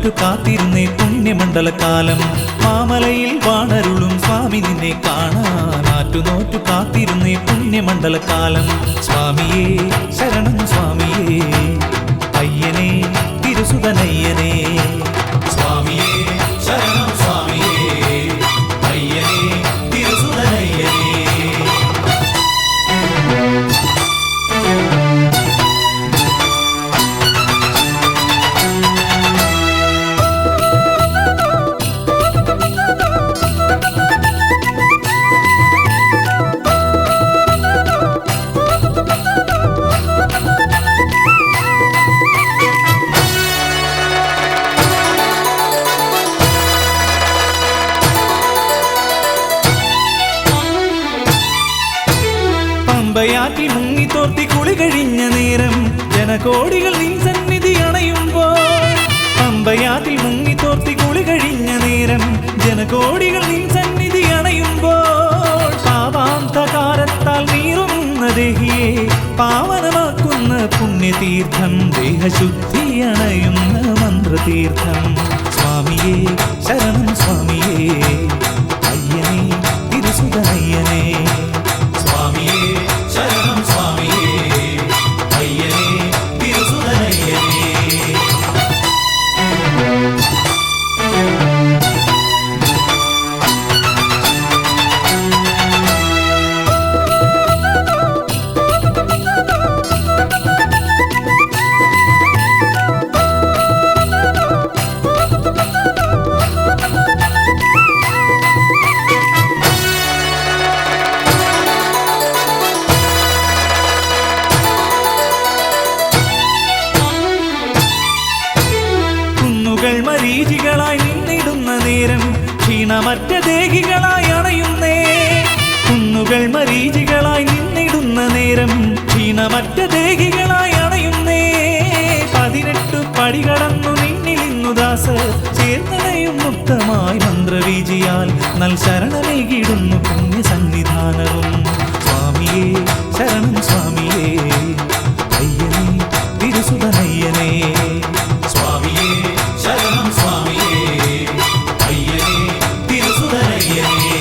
നാറ്റുനോറ്റു കാത്തിരുന്നേ പുണ്യമണ്ഡലകാലം. മാമലയിൽ വാണരുളും സ്വാമി നിന്നെ കാണാൻ നാറ്റുനോറ്റു കാത്തിരുന്നേ പുണ്യമണ്ഡലകാലം. സ്വാമിയേ ശരണം സ്വാമിയേ, അയ്യനേ തിരുസുതനയ്യനേ. സ്വാമിയേ ശരണം സ്വാമിയേ, അയ്യനേ തിരുസുതനയ്യനേ. പമ്പയാറ്റിൽ മുങ്ങിത്തോർത്തി കുളി കഴിഞ്ഞ നേരം ജനകോടികൾ നിൻ സന്നിധി അണയുമ്പോൾ. പമ്പയാറ്റിൽ മുങ്ങിത്തോർത്തി കുളി കഴിഞ്ഞ നേരം ജനകോടികൾ നിൻ സന്നിധി അണയുമ്പോൾ. പാപാന്തകാരത്താൽ നീറുന്ന ദേഹിയെ പാവനമാക്കുന്ന പുണ്യതീർത്ഥം, ദേഹശുദ്ധി അണയുന്ന മന്ത്രതീർത്ഥം. സ്വാമിയേ ശരണം സ്വാമിയേ, അയ്യനേ തിരുസുതനയ്യനേ. സ്വാമിയേ ശരണം സ്വാമിയേ, അയ്യനേ തിരുസുതനയ്യനേ. മരീചികളായി നിന്നിടുന്ന നേരം ക്ഷീണമറ്റ ദേഹികളായി അണയുന്നേ. കുന്നുകൾ മരീചികളായി നിന്നിടുന്ന നേരം ക്ഷീണമറ്റ ദേഹികളായി അണയുന്നേ. 18 പടി കടന്നു നിന്നിലിന്നു ദാസർ ചേർന്നണയും മുക്തമായി മന്ത്രവീജിയാൽ നൽ ശരണമേകിടുന്നു പുണ്യസന്നിധാനവും. സ്വാമിയേ ശരണം സ്വാമിയേ, അയ്യനേ തിരുസുതനയ്യനേ. സ്വാമിയേ ശരണം സ്വാമിയേ, അയ്യനേ തിരുസുതനയ്യനേ.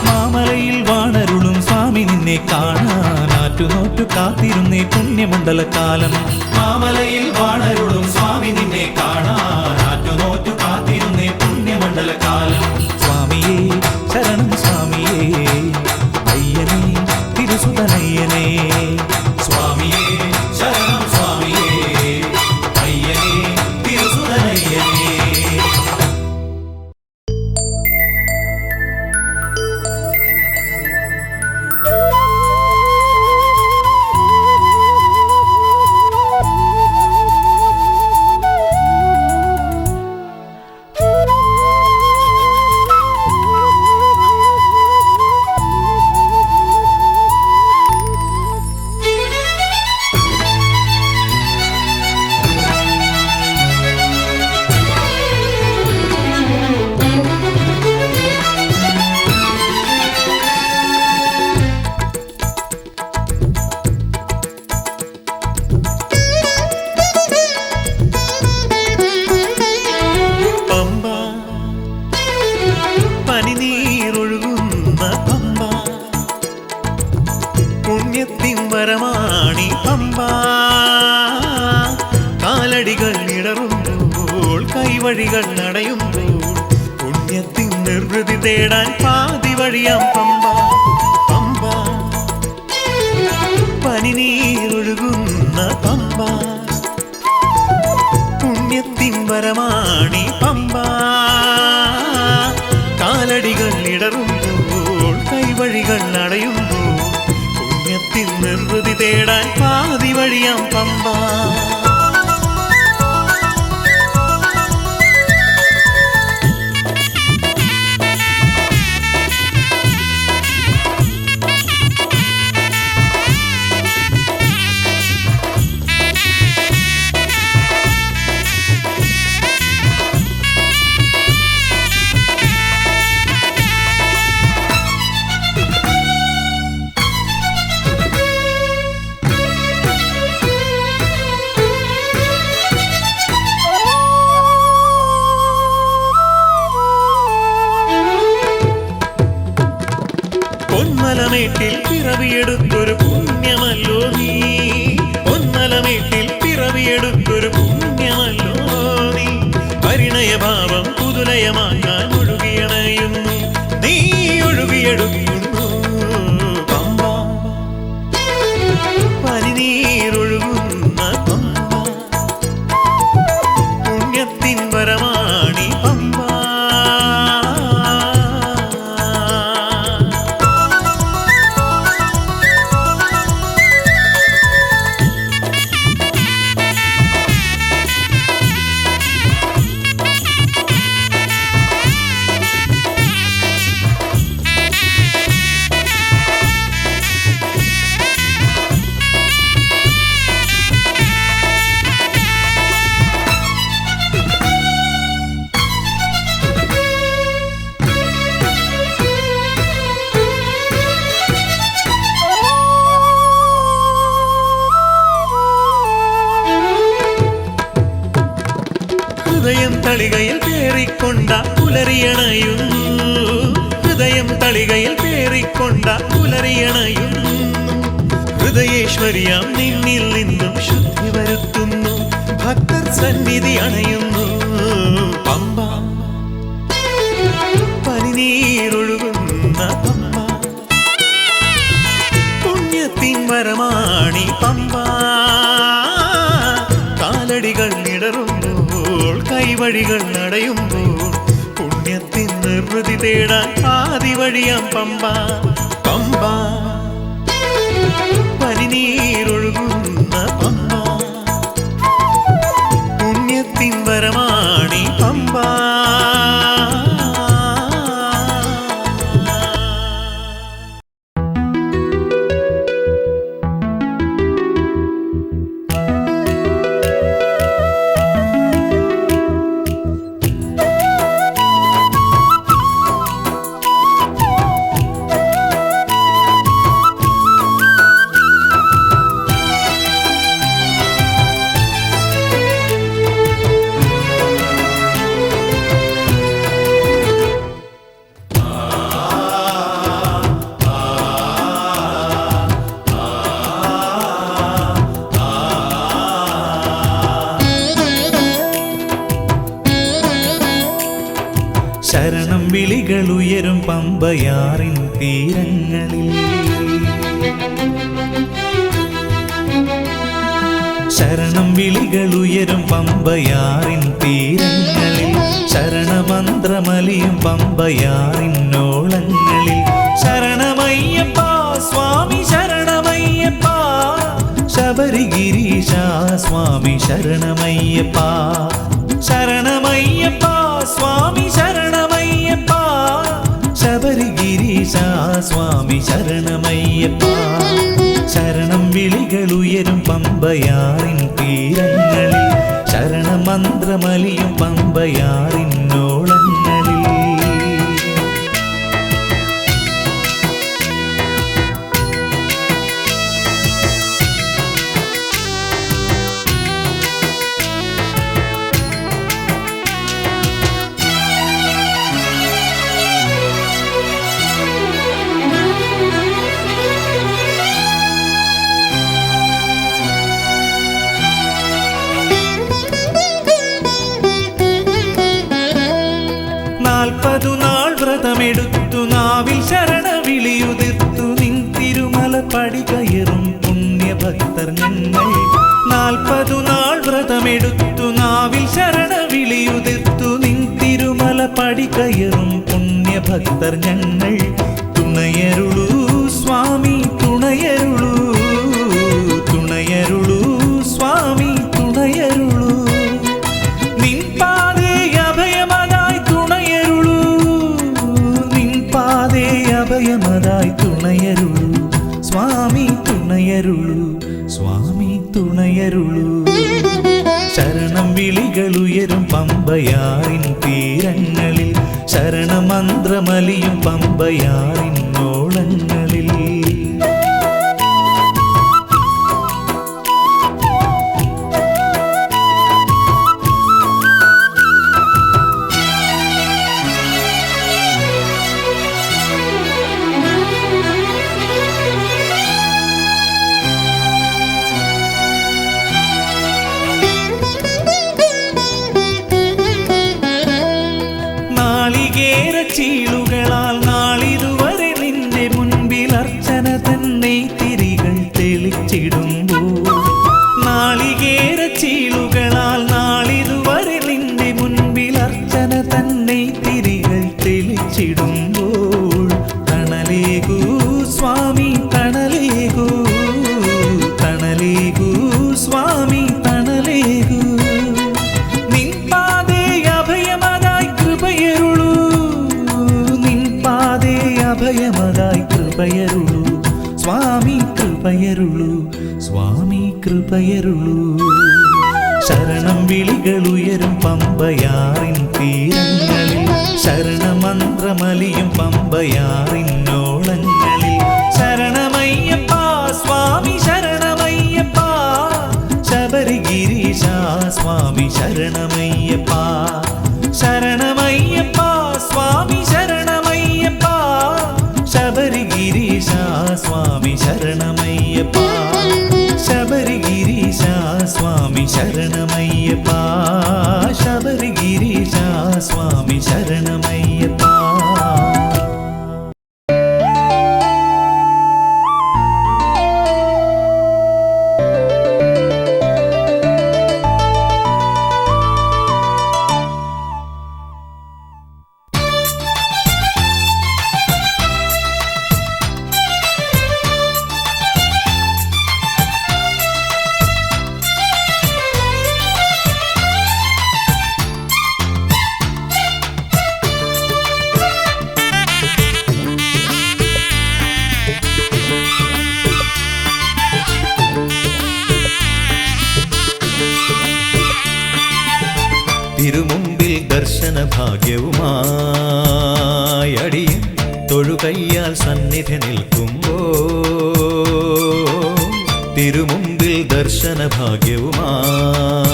മാമലയിൽ വാണരുളും സ്വാമി നിന്നെ കാണാൻ നാറ്റുനോറ്റു കാത്തിരുന്നേ പുണ്യമണ്ഡലകാലം. മാമലയിൽ വാണരുളും സ്വാമി നിന്നെ കാണാൻ നാറ്റുനോറ്റു കാത്തിരുന്നേ പുണ്യമണ്ഡലകാലം. സ്വാമിയേ ശരണം സ്വാമിയേ, അയ്യനേ തിരുസുതനയ്യനേ. സ്വാമിയേ ശരണം സ്വാമിയേ, അയ്യനേ തിരുസുതനയ്യനേ. പുണ്യത്തിൻ വരമാണി പമ്പ. കാലടികൾ ഇടറുമ്പോൾ കൈവഴികൾ നടയുമ്പോൾ പുണ്യത്തിൻ നിർവൃതി തേടാൻ പാതി വഴിയാം പമ്പ. പമ്പ പനിനീരൊഴുകുന്ന പമ്പ, പുണ്യത്തിൻ വരമാണി പമ്പ. കാലടികൾ ഇടറുമ്പോൾ കൈവഴികൾ നടയുമ്പോൾ പുണ്യത്തിൻ നിർവൃതി തേടാൻ പാതി വഴിയാം പമ്പ. പൊന്മലമേട്ടിൽ പിറവിയെടുത്തൊരു പുണ്യമല്ലോ നീ, പൊന്മലമേട്ടിൽ പിറവിയെടുത്തൊരു പുണ്യമല്ലോ നീ. പരിണയഭാവം പുതുലയമാക്കാൻ ഒഴുകിയണയുന്നു, നീ ഒഴുകിയെടുക്കുന്നു പമ്പ. പനിനീരൊഴുകുന്ന പമ്പ, പുണ്യത്തിൻ വരമാണി പമ്പ. ഹൃദയം തളികയിൽ പേറിക്കൊണ്ട പുലരിയണയുന്നു, ഹൃദയം തളികയിൽ പേറിക്കൊണ്ട പുലരിയണയുന്നു. ഹൃദയേശ്വരിയാം നിന്നിൽ നിന്നും ശുദ്ധി വരുത്തുന്നു, ഭക്തർ സന്നിധി അണയുന്നു പമ്പ. പനിനീരൊഴുകുന്ന പമ്പ, പുണ്യത്തിൻ വരമാണി പമ്പ. കാലടികൾ ഇടറുമ്പോൾ കൈവഴികൾ നടയുമ്പോൾ പുണ്യത്തിൻ നിർവൃതി തേടാൻ ആദി വഴിയാം പമ്പ. പമ്പ പനിനീരൊഴുകുന്ന പമ്പ, പുണ്യത്തിൻ വരമാണി പമ്പ. ശരണം വിളികളുയരും പമ്പയാറിൻ തീരങ്ങളിൽ, ശരണം വിളികളുയരും പമ്പയാറിൻ തീരങ്ങളിൽ, ശരണമന്ത്രമലിയും പമ്പയാറിനോളങ്ങളിൽ. ശരണമയ്യപ്പ സ്വാമി ശരണമയ്യപ്പ, ശബരിഗിരീശ സ്വാമി ശരണമയ്യപ്പ. ശരണമയ്യപ്പ സ്വാമി ശരണമയ്യപ്പ, ശബരിഗിരീശ സ്വാമി ശരണമയ്യപ്പ. ശരണം വിളികളുയരും പമ്പയാറിൻ തീരങ്ങളിൽ, ശരണമന്ത്രമലിയും പമ്പയാറിനോളങ്ങളിൽ. വ്രതമെടുത്തു നാവിൽ ശരണവിളിയുതിർത്തു നിൻ തിരുമല പടി കയറും പുണ്യഭക്തർ ഞങ്ങൾ. 40 നാൾ വ്രതമെടുത്തു നാവിൽ ശരണവിളിയുതിർത്തു നിൻ തിരുമല പടി കയറും പുണ്യഭക്തർ ഞങ്ങൾ. തുണയരുളൂ സ്വാമി തുണയരുളൂ, തുണയരുളൂ സ്വാമി തുണയരുളൂ. നിൻ പാതേ അഭയമതായി തുണയരുളൂ, നിൻ പാതേ അഭയമതായി തുണയരുളൂ സ്വാമി തുണയരുളൂ, സ്വാമി തുണയരുളൂ. ശരണം വിളികളുയരും പമ്പയാറിൻ തീരങ്ങളിൽ, ശരണമന്ത്രമലിയും പമ്പയാറിനോളങ്ങളിൽ. അഭയമതായി കൃപയരുളൂ സ്വാമി കൃപയരുളൂ സ്വാമി കൃപയരുളൂ ശരണം വിളികളുയരും പമ്പയാറിൻ തീരങ്ങളിൽ ശരണമന്ത്രമലിയും പമ്പയാറിനോളങ്ങളിൽ ശരണമയ്യപ്പ സ്വാമി ശരണമയ്യപ്പ ശബരിഗിരീശ സ്വാമി ശരണമയ്യപ്പ ശരണമയ്യപ്പ സ്വാമി ശരണമയ്യപ്പ ശബരിഗിരീശ സ്വാമി ശരണമയ്യപ്പ ശബരിഗിരീശ സ്വാമി ശരണമയ്യപ്പ ശബരിഗിരീശ സ്വാമി ശരണമയ്യപ്പ തിരുമുമ്പിൽ ദർശന ഭാഗ്യവുമായി അടിയൻ തൊഴുകയ്യാൽ സന്നിധി നിൽക്കുമ്പോൾ തിരുമുമ്പിൽ ദർശന ഭാഗ്യവുമായി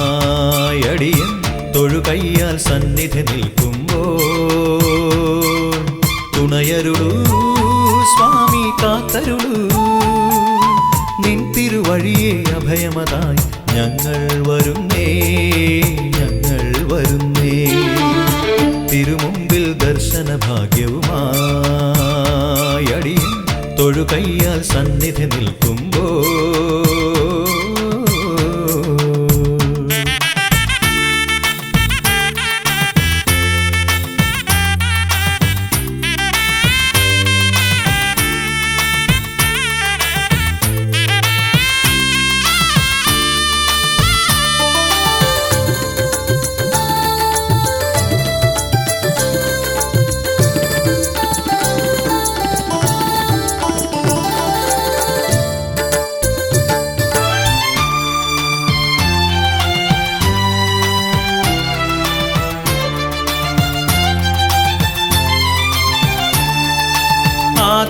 അടിയൻ തൊഴുകയ്യാൽ സന്നിധി നിൽക്കുമ്പോൾ തുണയരുളൂ സ്വാമി കാത്തരുളൂ നിൻ തിരുവഴിയെ അഭയമതായി ഞങ്ങൾ വരുന്നേ തിരുമുമ്പിൽ ദർശന ഭാഗ്യവുമായി അടിയൻ തൊഴുകയ്യാൽ സന്നിധി നിൽക്കുമ്പോൾ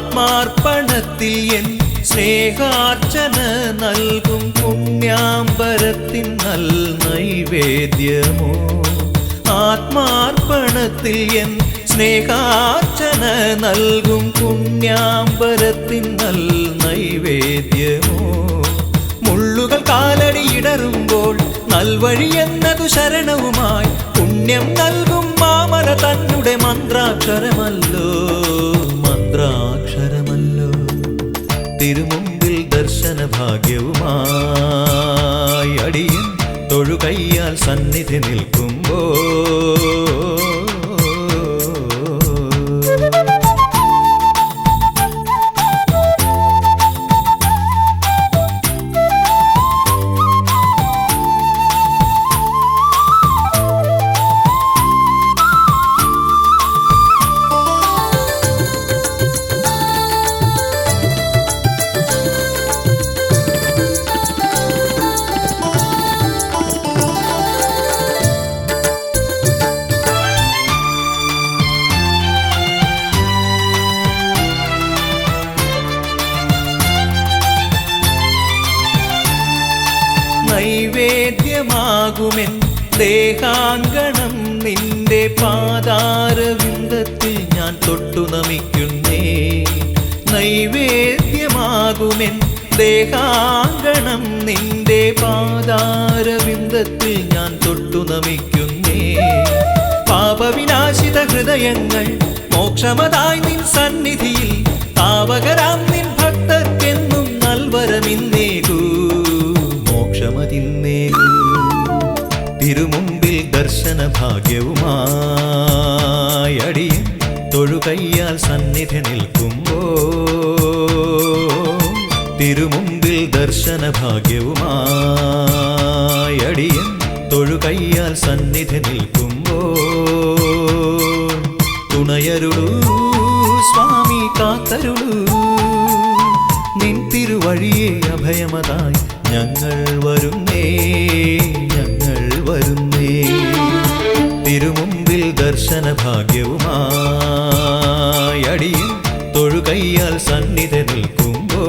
ആത്മാർപ്പണത്തിൽ എൻ സ്നേഹാർച്ചന നൽകും പുണ്യാംബരത്തിൻ നൽ നൈവേദ്യമോ ആത്മാർപ്പണത്തിൽ എൻ സ്നേഹാർച്ചന നൽകും പുണ്യാംബരത്തിൻ നൽ നൈവേദ്യമോ മുള്ളുകൾ കാലടിയിടറുമ്പോൾ നൽവഴി എന്നതു ശരണവുമായി പുണ്യം നൽകും മാമല തന്നെ മന്ത്രാക്ഷരമല്ലോ തിരുമുമ്പിൽ ദർശന ഭാഗ്യവുമായി അടിയൻ തൊഴുകയ്യാൽ സന്നിധി നിൽക്കുമ്പോൾ നൈവേദ്യമാകുമെൻ ദേഹാങ്കണം നിന്റെ പാദാരവിന്ദത്തിൽ ഞാൻ തൊട്ടു നമിക്കുന്നേ നൈവേദ്യമാകുമെൻ ദേഹാങ്കണം നിന്റെ പാദാരവിന്ദത്തിൽ ഞാൻ തൊട്ടു നമിക്കുന്നേ പാപവിനാശിത ഹൃദയങ്ങൾ മോക്ഷമതായി നിൻ സന്നിധിയിൽ താവകരാം നിൻ ഭക്തർക്കെന്നും നൽവരമിന്നേകൂ മോക്ഷമതിന്നേകൂ തിരുമുമ്പിൽ ദർശന ഭാഗ്യവുമായി അടിയൻ തൊഴുകയ്യാൽ സന്നിധി നിൽക്കുമ്പോൾ തിരുമുമ്പിൽ ദർശന ഭാഗ്യവുമായി അടിയൻ തൊഴുകയ്യാൽ സന്നിധി നിൽക്കുമ്പോൾ തുണയരുളൂ സ്വാമി കാത്തരുളൂ. നിൻ തിരുവഴിയെ അഭയമതായി ഞങ്ങൾ വരുന്നേ, ഞങ്ങൾ വരുന്നേ. തിരുമുമ്പിൽ ദർശന ഭാഗ്യവുമായി അടിയൻ തൊഴുകയ്യാൽ സന്നിധി നിൽക്കുമ്പോ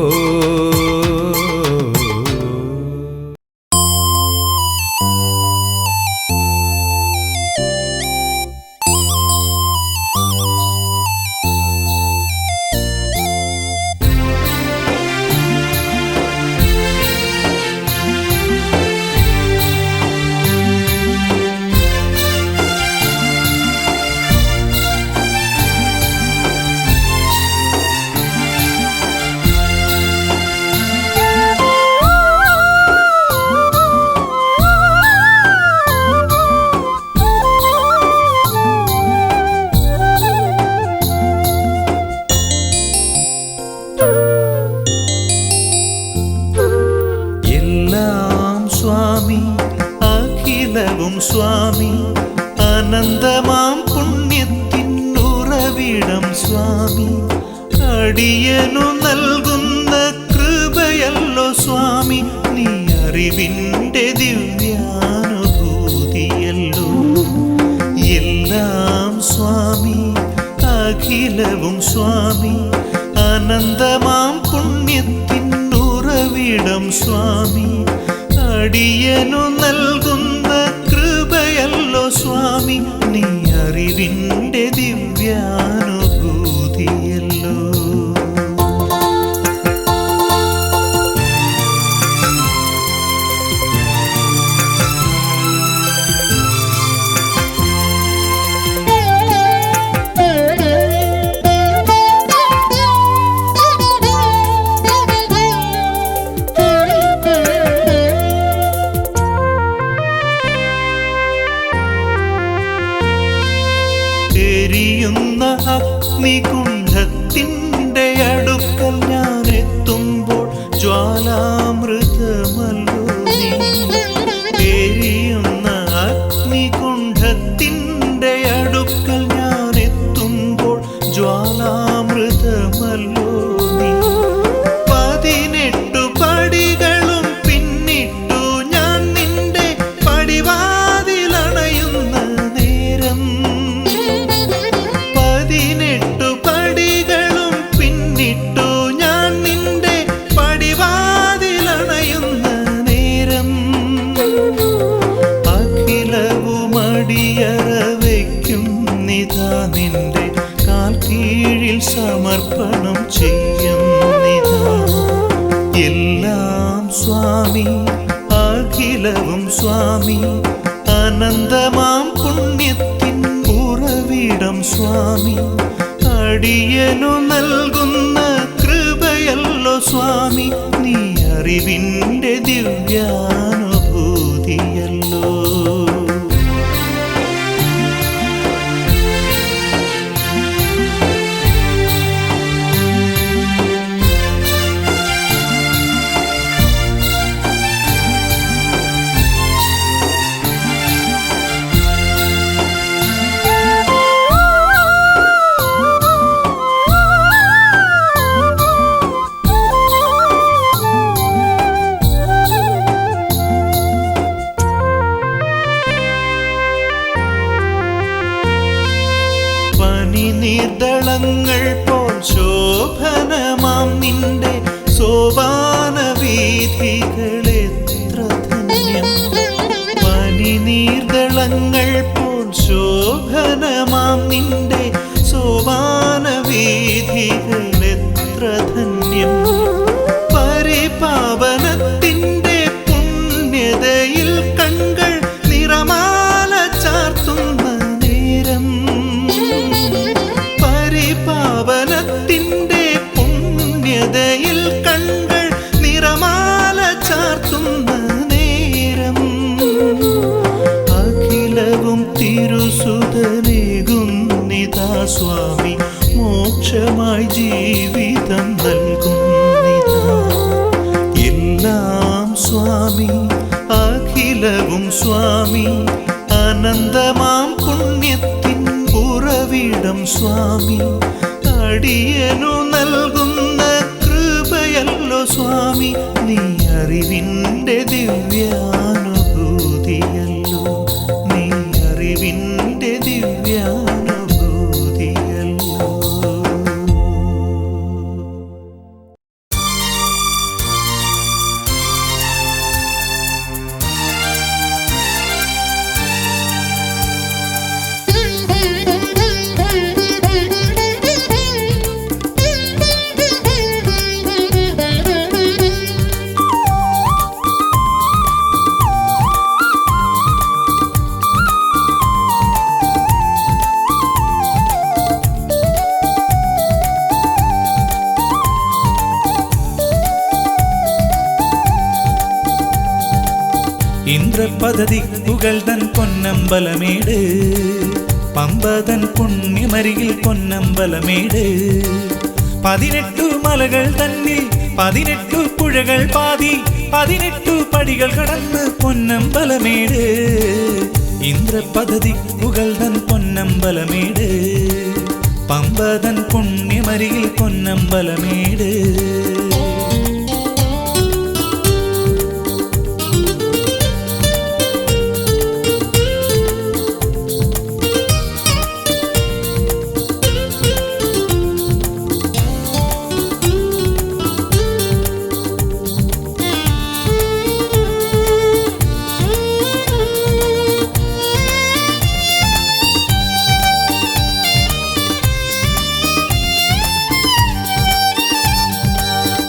സ്വാമി, അനന്തമാം പുണ്യത്തിൻ ഉറവിടം സ്വാമി, അടിയനു നൽകുന്ന കൃപയല്ലോ സ്വാമി, നീ അറിവിൻ്റെ ദിവ്യാനുഭൂതിയല്ലോ. എല്ലാം സ്വാമി, അഖിലവും സ്വാമി, അനന്തമാം പുണ്യത്തിൻ ഉറവിടം സ്വാമി, അടിയനു നൽകുന്ന കൃപയല്ലോ സ്വാമി, നീ അറിവിൻ്റെ ദിവ്യാനുഭൂതിയല്ലോ. എരിയുന്ന അഗ്നികുണ്ഡത്തിൻ്റെ അടുക്കൽ ഞാൻ എത്തുമ്പോൾ ജ്വാലാമൃതമല്ലോ നീ. എരിയുന്ന അഗ്നികുണ്ഡത്തിൻ്റെ അടുക്കൽ ഞാൻ എത്തുമ്പോൾ ജ്വാലാമൃതമല്ലോ നീ. 18 പടികളും പിന്നിട്ടു ഞാൻ നിന്റെ പടിവാതിലണയുന്ന നേരം. 18 പടികളും പിന്നിട്ടു ഞാൻ നിന്റെ പടിവാതിലണയുന്ന നേരം. അഖിലവുമടിയറ വയ്ക്കും നിതാ നിന്റെ കാൽ കീഴിൽ സമർപ്പണം ചെയ്യും നിതാ. എല്ലാം സ്വാമി, അഖിലവും സ്വാമി, അനന്തമാം പുണ്യത്തിൻ ഉറവിടം സ്വാമി, അടിയനു നൽകുന്ന കൃപയല്ലോ സ്വാമി, നീ അറിവിൻ്റെ ദിവ്യാനുഭൂതിയല്ലോ. നീർദളങ്ങൾ പോൽ ശോഭനമാം നിന്റെ സോപാന വീഥികളെത്ര ധന്യം. പനിനീർദളങ്ങൾ പോൽ ശോഭനമാം നിന്റെ സോപാന വീഥികളെത്ര ധന്യം. പരിപാവനത്തിൻ്റെ പുണ്യതയിൽ കൺകൾ നിറമാല ചാർത്തുന്ന നേരം. പരിപാവനത്തിൻ്റെ പുണ്യതയിൽ കൺകൾ നിറമാല ചാർത്തുന്ന നേരം. അഖിലവും തിരുസുതനേകുന്നിതാ സ്വാമി, മോക്ഷമായി ജീവിതം നൽകുന്നിതാ. എല്ലാം സ്വാമി, അഖിലവും സ്വാമി, അനന്തമാം പുണ്യത്തിൻ ഉറവിടം സ്വാമി, അടിയനു ഇന്ദ്രപദദിക്കുകൾ തൻ പൊന്നമ്പലമേട്, പമ്പതൻ പുണ്യമരികിൽ പൊന്നമ്പലമേട്. 18 മലകൾ തന്നിൽ 18 പുഴകൾ പാതി, 18 പടികൾ കടന്ന് പൊന്നമ്പലമേട്. ഇന്ദ്രപദദിക്കുകൾ തൻ പൊന്നമ്പലമേട്, പമ്പതൻ പുണ്യമരികിൽ പൊന്നമ്പലമേട്.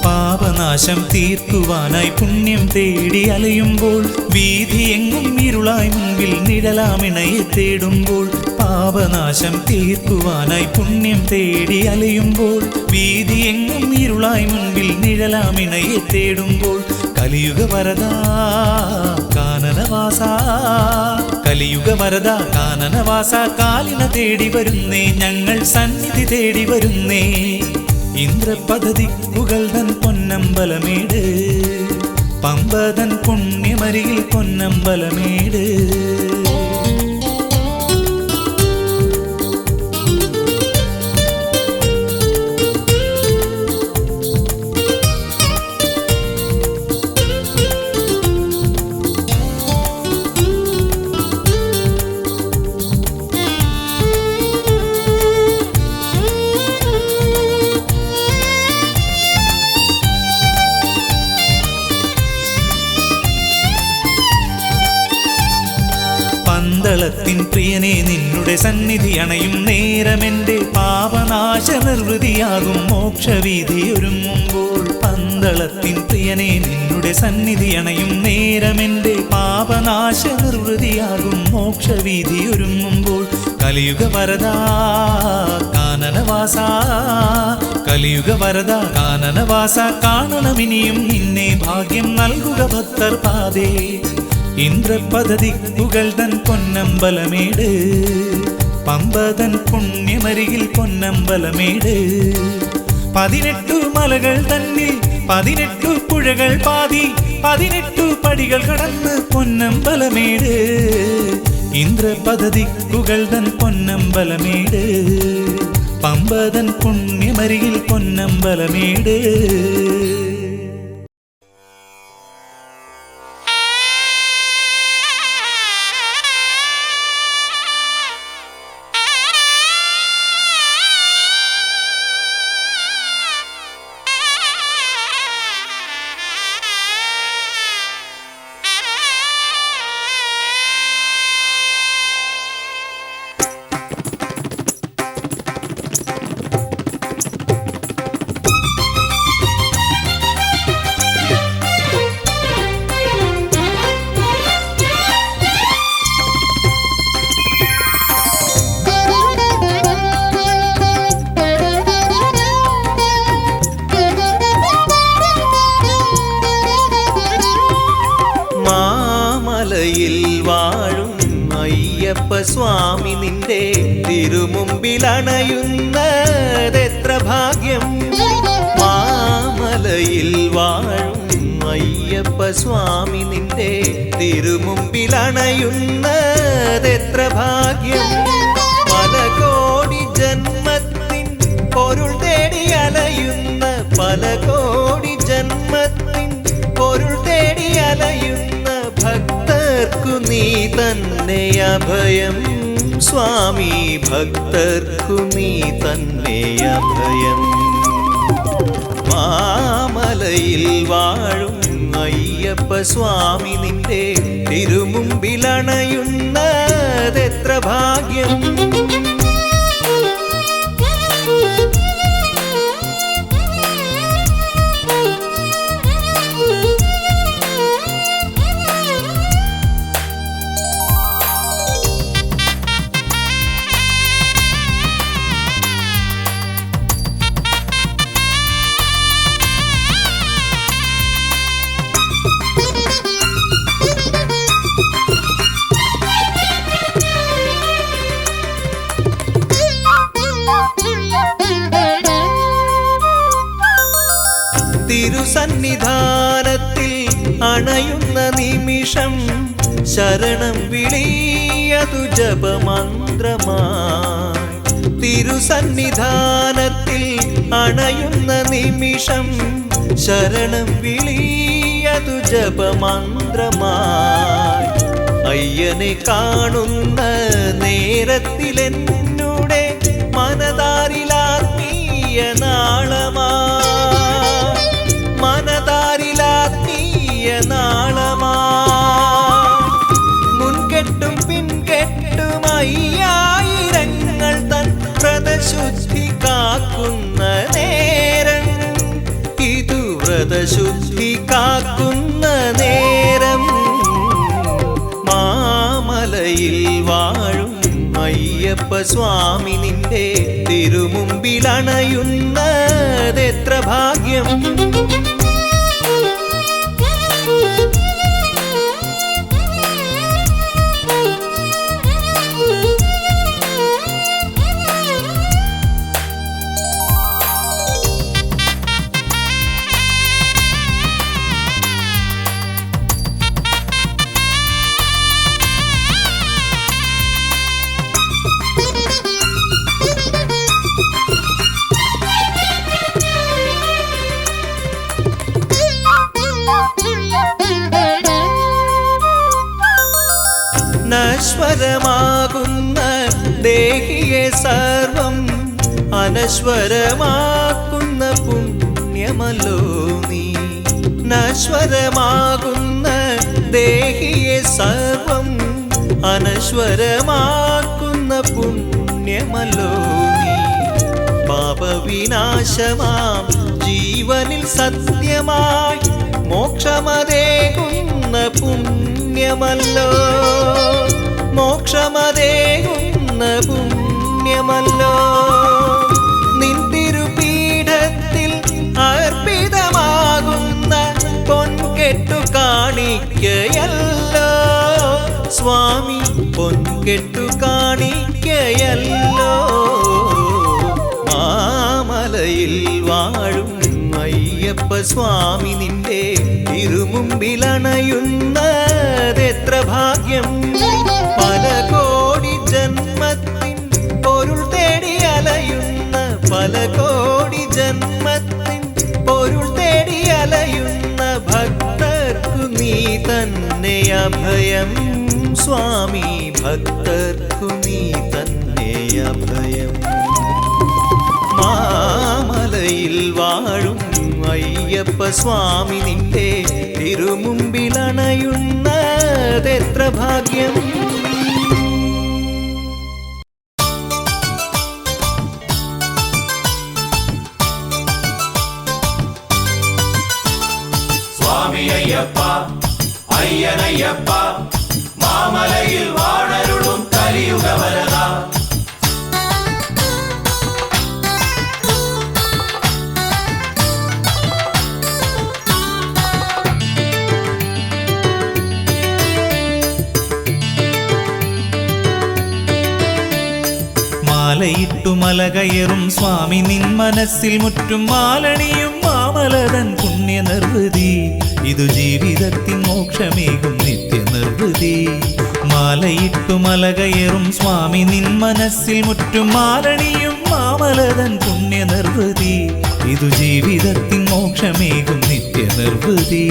പാപനാശം തീർക്കുവാനായി പുണ്യം തേടി അലയുമ്പോൾ, വീതിയെങ്ങും ഇരുളായി മുൻപിൽ നിഴലാമിണയെ തേടുമ്പോൾ. പാപനാശം തീർക്കുവാനായി പുണ്യം തേടി അലയുമ്പോൾ, വീതിയെങ്ങും ഇരുളായി മുൻപിൽ നിഴലാമിണയെ തേടുമ്പോൾ. കലിയുഗ വരദാ കാനനവാസ, കലിയുഗ വരദാ കാനനവാസ, കാലിന തേടി വരുന്നേ ഞങ്ങൾ സന്നിധി തേടി വരുന്നേ. ഇന്ദ്രപദദിക്കുകൾ തൻ പൊന്നമ്പലമേട്, പമ്പതൻ പുണ്യമരികിൽ പൊന്നമ്പലമേട്. പന്തളത്തിൻ പ്രിയനെ നിന്നുടെ സന്നിധി അണയും നേരമെന്റെ പാപനാശ നിർവൃതിയാകും മോക്ഷവീതി ഒരുങ്ങുമ്പോൾ. പന്തളത്തിൻ പ്രിയനെ നിന്നുടെ സന്നിധി അണയും നേരമെന്റെ പാപനാശ നിർവൃതിയാകും മോക്ഷവീതി ഒരുങ്ങുമ്പോൾ. കലിയുഗ വരദാ കാനനവാസ, കലിയുഗ വരദാ കാനനവാസ, കാണണമിനിയും നിന്നെ ഭാഗ്യം നൽകുക ഭക്തർ പാതേ. ഇന്ദ്രപദദിക്കുകൾ തൻ പൊന്നമ്പലമേട്, പമ്പതൻ പുണ്യമരികിൽ പൊന്നമ്പലമേട്. 18 മലകൾ തന്നിൽ 18 പുഴകൾ പാതി, 18 പടികൾ കടന്ന് പൊന്നമ്പലമേട്. ഇന്ദ്രപദദിക്കുകൾ തൻ പൊന്നമ്പലമേട്, പമ്പതൻ പുണ്യമരികിൽ പൊന്നമ്പലമേട്. മാമലയിൽ വാഴും അയ്യപ്പ സ്വാമി നിന്റെ തിരുമുമ്പിലണയുന്നതെത്ര ഭാഗ്യം. മാമലയിൽ വാഴും അയ്യപ്പ സ്വാമി നിന്റെ തിരുമുമ്പിലണയുന്നതെത്ര ഭാഗ്യം. പല കോടി ജന്മത്തിൻ പൊരുൾ തേടി അലയുന്ന, പല കോടി ജന്മത്തിൻ പൊരുൾ തേടി അലയുന്ന ഭക്തർക്കു നീ തന്നെ അഭയം. സ്വാമി ഭക്തർക്കു നീ തന്നെ അഭയം. മാമലയിൽ വാഴും അയ്യപ്പ സ്വാമി നിന്റെ തിരുമുമ്പിലണയുന്നതെത്ര ഭാഗ്യം. തിരുസന്നിധാനത്തിൽ അണയുന്ന നിമിഷം ശരണം വിളിയതു ജപമന്ത്രമായി. തിരുസന്നിധാനത്തിൽ അണയുന്ന നിമിഷം ശരണം വിളിയതു ജപമന്ത്രമായി. അയ്യനെ കാണുന്ന നേരത്തിലെന്നുടെ മനതാരിലാത്മീയ നാളമായി, മനതാരിലാത്മീയ നാളമായി. മുൻകെട്ടും പിൻകെട്ടും അയ്യായിരങ്ങൾ തൻ വ്രതശുദ്ധി കാക്കുന്ന നേരം, ഇതു വ്രതശുദ്ധി കാക്കുന്ന നേരം. മാമലയിൽ വാഴും അയ്യപ്പ സ്വാമി നിന്റെ തിരുമുമ്പിലണയുന്നതെത്ര ഭാഗ്യം. നശ്വരമാകുന്ന ദേഹിയെ സർവം അനശ്വരമാക്കുന്ന പുണ്യമല്ലോ നീ. നശ്വരമാകുന്ന ദേഹിയെ സർവം അനശ്വരമാക്കുന്ന പുണ്യമല്ലോ നീ. പാപവിനാശമാം ജീവനിൽ സത്യമായി മോക്ഷമതേകുന്ന പുണ്യമല്ലോ, മോക്ഷമതേകുന്ന പുണ്യമല്ലോ. നിൻ തിരുപീഠത്തിൽ അർപ്പിതമാകുന്ന പൊൻകെട്ടു കാണിക്കയല്ലോ സ്വാമി, പൊൻകെട്ടു കാണിക്കയല്ലോ. മാമലയിൽ വാഴും അയ്യപ്പ സ്വാമി നിന്റെ തിരുമുമ്പിലണയുന്നതെത്ര ഭാഗ്യം. പല കോടി ജന്മത്തിൻ പൊരുൾ തേടി അലയുന്ന, പല കോടി ജന്മത്തിൻ പൊരുൾ തേടി അലയുന്ന ഭക്തർക്കു നീ തന്നെ അഭയം സ്വാമി, ഭക്തർക്കു നീ തന്നെ അഭയം. മാമലയിൽ വാഴും അയ്യപ്പ സ്വാമി നിന്റെ തിരുമുമ്പിലണയുന്നതെത്ര ഭാഗ്യം. സ്വാമി അയ്യപ്പ അയ്യനയ്യപ്പ മാമലയിൽ വാണരുളും കലിയുഗ വരദ. മാലയിട്ടു മല കയറും സ്വാമി നിൻ മനസ്സിൽ മുറ്റും മാലണിയും മാമലതൻ പുണ്യ നിർവൃതി. ഇതു ജീവിതത്തിൻ മോക്ഷമേകും നിത്യ നിർവൃതി. മാലയിട്ടു മല കയറും സ്വാമി നിൻ മനസ്സിൽ മുറ്റും മാലണിയും മാമലതൻ പുണ്യ നിർവൃതി. ഇതു ജീവിതത്തിൻ മോക്ഷമേകും നിത്യ നിർവൃതി.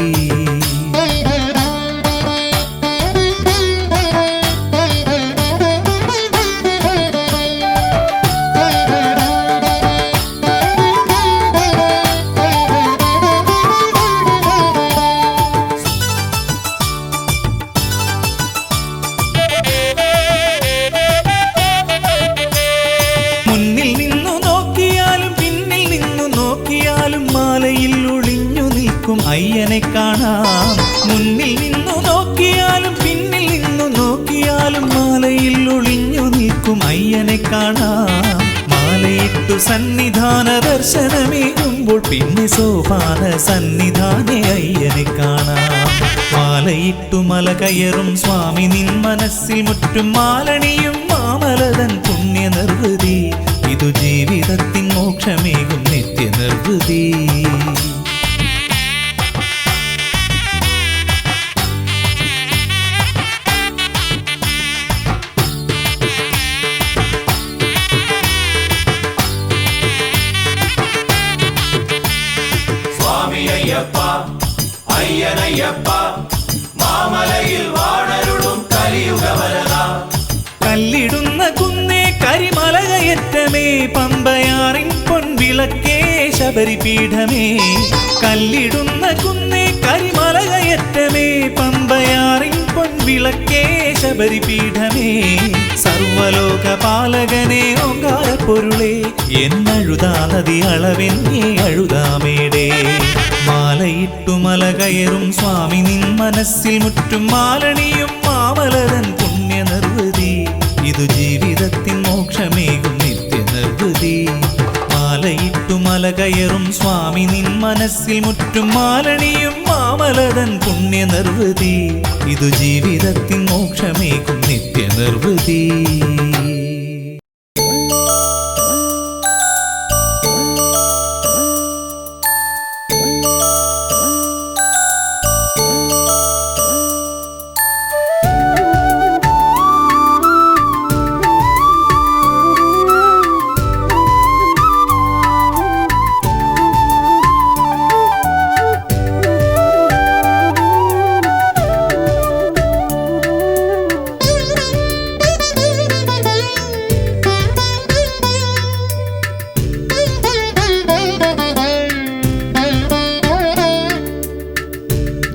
അയ്യനെ കാണാം. മുന്നിൽ നിന്നു നോക്കിയാലും പിന്നിൽ നിന്നു നോക്കിയാലും മാലയിൽ ഒളിഞ്ഞു നിൽക്കും അയ്യനെ കാണാം. മാലയിട്ടു സന്നിധാന ദർശനമേകുമ്പോൾ പിന്നെ സോപാന സന്നിധാനെ അയ്യനെ കാണാം. മാലയിട്ടു മല കയറും സ്വാമി നിൻ മനസ്സിൽ മുറ്റും മാലണിയും മാമലതൻ പുണ്യ നിർവൃതി. ഇതു ജീവിതത്തിൻ മോക്ഷമേകും നിത്യ നിർവൃതി. അയ്യപ്പ അയ്യനയ്യപ്പ മാമലയിൽ വാണരുളും കലിയുഗ വരദ കല്ലിടുന്ന കുന്നേ കരിമലകയറ്റമേ പമ്പയാറിൻ പൊൻവിളക്കേ ശബരിപീഠമേ കല്ലിടുന്ന കുന്നേ കരിമലകയറ്റമേ പമ്പയാറിൻ പൊൻവിളക്കേ ശബരിപീഠമേ സർവലോകപാലകനെ ഓങ്കാരപ്പൊരുളേ എന്നഴുതാ നദി അളവെന്നേ അഴുതാമേടേ മാലയിട്ടു മല കയറും സ്വാമി നിൻ മനസ്സിൽ മുറ്റും മാലണിയും മാമലതൻ പുണ്യ നിർവൃതി ഇതു ജീവിതത്തിൻ മോക്ഷമേകും നിത്യ നിർവൃതി മാലയിട്ടു മല കയറും സ്വാമി നിൻ മനസ്സിൽ മുറ്റും മാലണിയും മാമലതൻ പുണ്യ നിർവൃതി ഇതു ജീവിതത്തിൻ മോക്ഷമേകും നിത്യ നിർവൃതി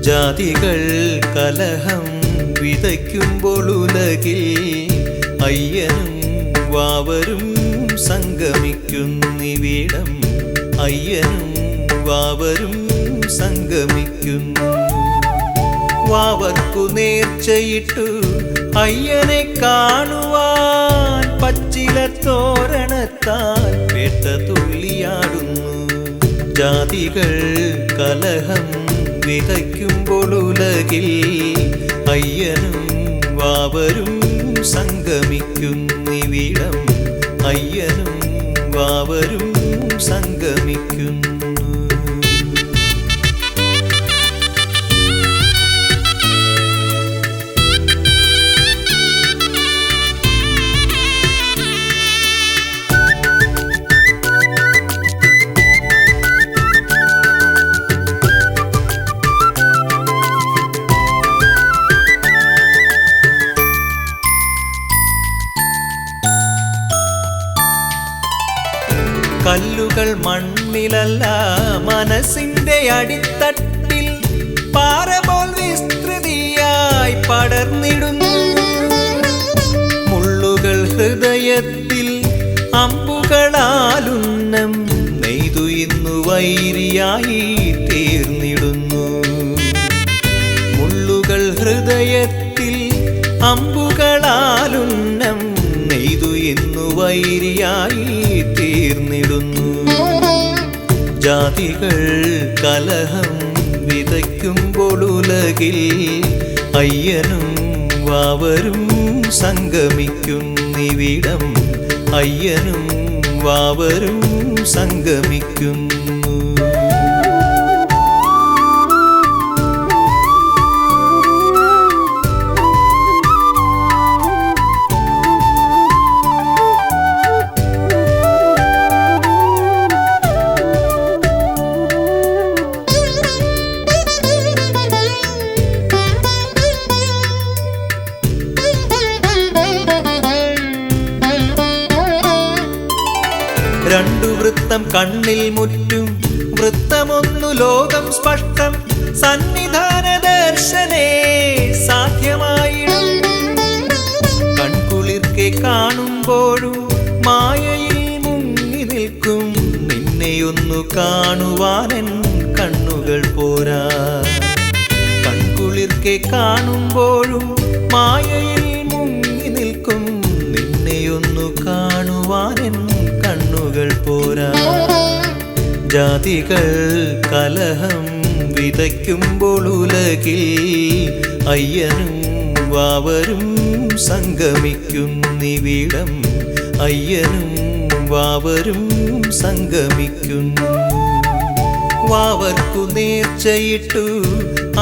ജാതികൾ കലഹം വിതയ്ക്കുമ്പോൾ ഉലകിൽ അയ്യനും വാവരും സംഗമിക്കുന്നിവിടം അയ്യനും വാവരും സംഗമിക്കുന്നു വാവർക്കു നേർച്ചയിട്ടു അയ്യനെ കാണുവാൻ പച്ചില തോരണത്താൽ പേട്ട തുള്ളിയാടുന്നു ജാതികൾ കലഹം വിതയ്ക്കുമ്പോൾ ഉലകിൽ അയ്യനും വാവരും സംഗമിക്കുന്നിവിടം അയ്യനും വാവരും സംഗമിക്കുന്നു കല്ലുകൾ മണ്ണിലല്ല മനസ്സിന്റെ അടിത്തട്ടിൽ പാറപോൽ വിസ്തൃതിയായി പടർന്നിടുന്നു മുള്ളുകൾ ഹൃദയത്തിൽ അമ്പുകളാലുന്നം നെയ്തു ഇന്നു വൈരിയായി തീർന്നിടുന്നു മുള്ളുകൾ ഹൃദയത്തിൽ അമ്പുകളാലുന്നം നെയ്തു ഇന്നു വൈരിയായി തീർന്നിടുന്നു ജാതികൾ കലഹം വിതയ്ക്കുമ്പോൾ ഉലകിൽ അയ്യനും വാവരും സംഗമിക്കുന്നിവിടം അയ്യനും വാവരും സംഗമിക്കുന്നു രണ്ടു വൃത്തം കണ്ണിൽ മുറ്റും വൃത്തമൊന്നു ലോകം സ്പഷ്ടം സന്നിധാന ദർശനേ സാധ്യമായിടും കൺകുളിർക്കെ കാണുമ്പോഴും മായയിൽ മുങ്ങി നിൽക്കും നിന്നെയൊന്നു കാണുവാനൻ കണ്ണുകൾ പോരാ കൺകുളിർക്കെ കാണുമ്പോഴും മായയിൽ മുങ്ങി നിൽക്കും നിന്നെയൊന്നു കാണുവാനൻ കണ്ണുകൾ പോരാ ജാതികൾ കലഹം വിതയ്ക്കുമ്പോൾ ഉലകിൽ അയ്യനും വാവരും സംഗമിക്കുന്നിവിടം അയ്യനും വാവരും സംഗമിക്കുന്നു വാവർക്കു നേർച്ചയിട്ടു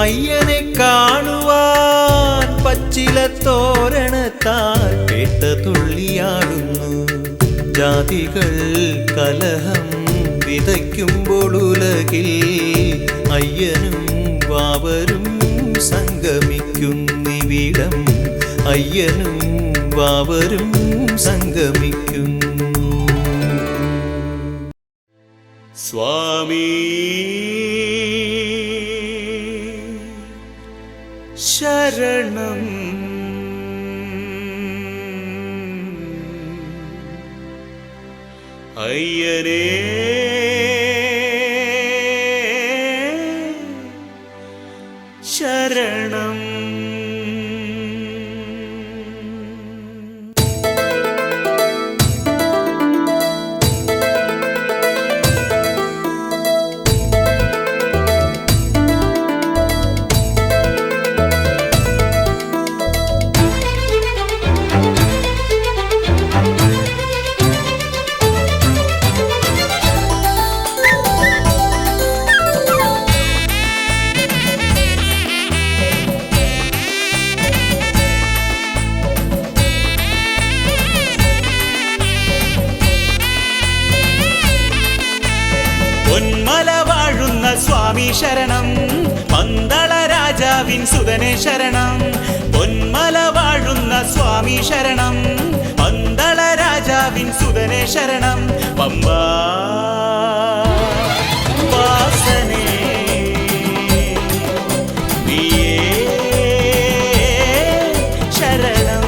അയ്യനെ കാണുവാൻ പച്ചില തോരണത്താൽ പേട്ട തുള്ളിയാടുന്നു ജാതികൾ കലഹം വിതയ്ക്കുമ്പോൾ ഉലകിൽ അയ്യ അയ്യനും വാവരും സംഗമിക്കുന്നിവിടം അയ്യനും വാവരും സംഗമിക്കുന്നു. സ്വാമി ശരണം അയ്യനേ ശരണം. പൊന്മല വാഴുന്ന സ്വാമി ശരണം പന്തള രാജാവിൻ സുതനെ ശരണം. പൊന്മല വാഴുന്ന സ്വാമി ശരണം പന്തള രാജാവിൻ സുതനെ ശരണം. പമ്പാ വാസനേ നീയേ ശരണം.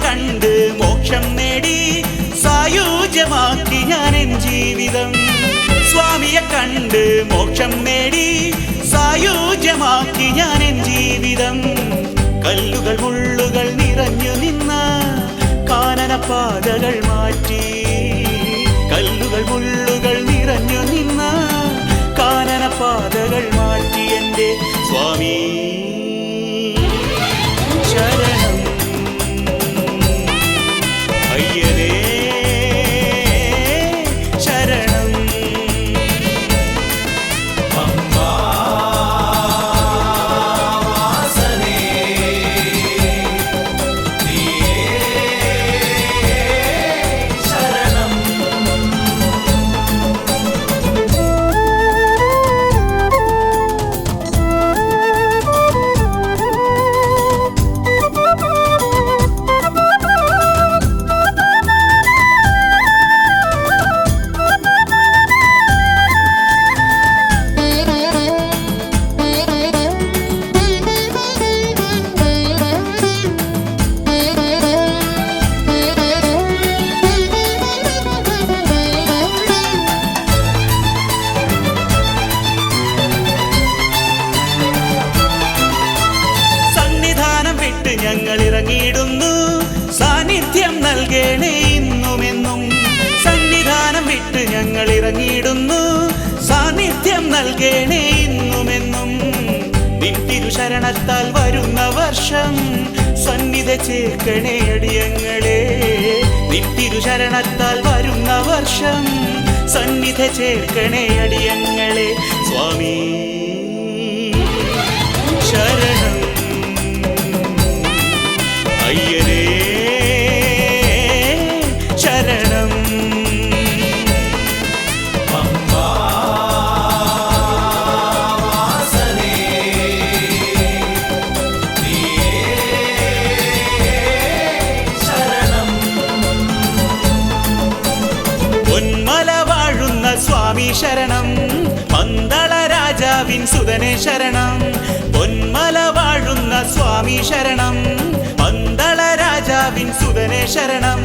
കണ്ട് മോക്ഷം നേടി സായുജ്യമാക്കി ഞാനെൻ ജീവിതം. സ്വാമിയെ കണ്ട് മോക്ഷം നേടി സായുജ്യമാക്കി ഞാനെൻ ജീവിതം. കല്ലുകൾ മുള്ളുകൾ നിറഞ്ഞു നിന്ന കാനനപാതകൾ മാറ്റി. കല്ലുകൾ മുള്ളുകൾ നിറഞ്ഞു നിന്ന കാനനപാതകൾ മാറ്റി എൻ്റെ സ്വാമി ശരണം അയ്യനേ ശരണം. പമ്പാ വാസനേ നീയേ ശരണം. ഞങ്ങൾ ഇറങ്ങിയിടുന്നു സാന്നിധ്യം നൽകണേ ഇന്നുമെന്നും. സന്നിധാനം വിട്ട് ഞങ്ങൾ ഇറങ്ങിയിടുന്നു സാന്നിധ്യം നൽകണേ ഇന്നുമെന്നും. നിൻ തിരുശരണത്താൽ വരുന്ന വർഷം സന്നിധി ചേർക്കണേ അടിയങ്ങളെ. നിൻ തിരുശരണത്താൽ വരുന്ന വർഷം സന്നിധി ചേർക്കണേ അടിയങ്ങളെ. സ്വാമി ശരണം അയ്യനേ ശരണം. പമ്പാ വാസനേ നീയേ ശരണം. പൊന്മല വാഴുന്ന സ്വാമി ശരണം പന്തള രാജാവിൻ സുതനെ ശരണം. പൊന്മല വാഴുന്ന സ്വാമി ശരണം പന്തള രാജാവിൻ സുതനെ ശരണം.